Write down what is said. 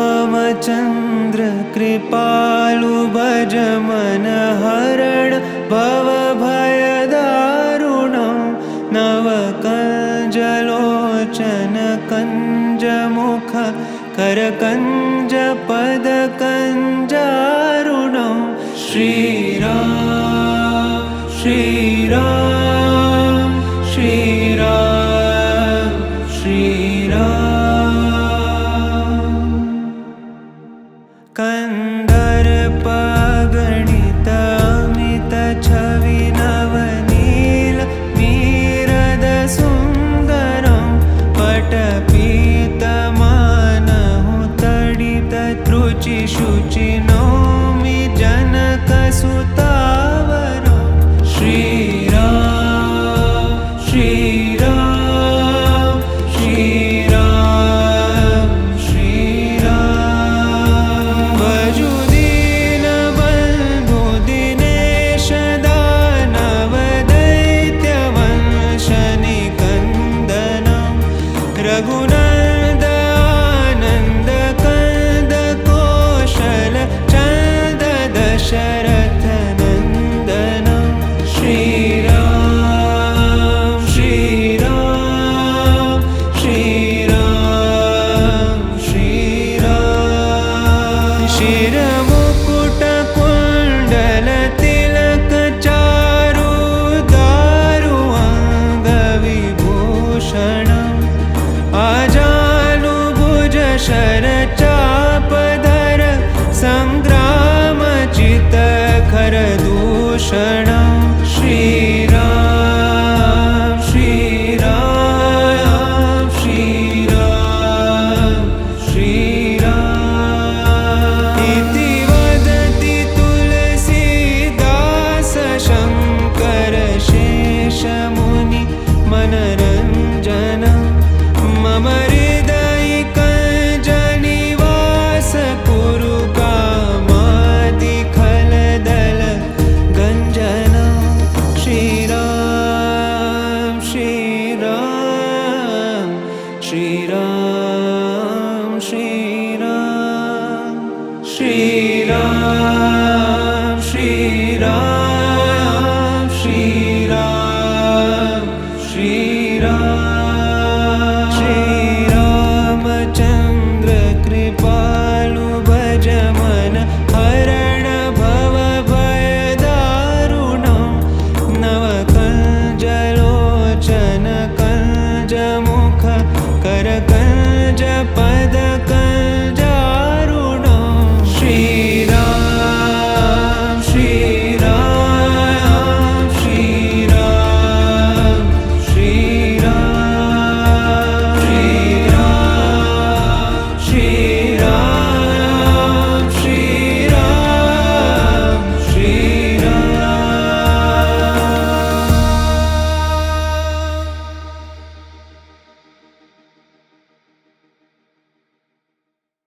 श्रीरामचन्द्र कृपालु भज मन हरण भवभयदारुणं नवकञ्जलोचन कञ्जमुख करकञ्ज पदकञ्जारुणं श्रीराम श्रीराम श्रीराम श्रीराम कन्दर्पगणित अमित छवि नवनील नीरद सुन्दरं पटपीतमानहु तडित त्रुचि शुचि नौमि जनकसुतावरं श्रीराम श्रीराम श्रीराम श्रीराम भजु दीनबन्धु दिनेश दानव दैत्यवंशनिकन्दनं रघुनन्द आनन्द कंद कौशल चन्द दशरथ नन्दनं श्रीराम श्रीराम श्रीराम श्रीराम शिरमुकुट कुण्डल तिलक चारु दारु अङ्गविभूषणम् आजानुभुज शरचापधर सङ्ग्रामचित खरदूषणं श्रीराम श्रीराम श्रीराम श्रीराम इति वदति तुलसीदास शङ्कर शेषमुनि मनरञ्जनं मम हृदयिकञ्जनिवास कुरु कामादिखलदल गञ्जनं श्रीराम श्रीराम श्रीराम श्रीराम श्रीराम श्रीराम श्रीराम श्रीराम श्रीरामचन्द्र कृपालु भज मन हरण भवभयदारुणं नवकञ्जलोचन कञ्जमुख करकञ्ज पद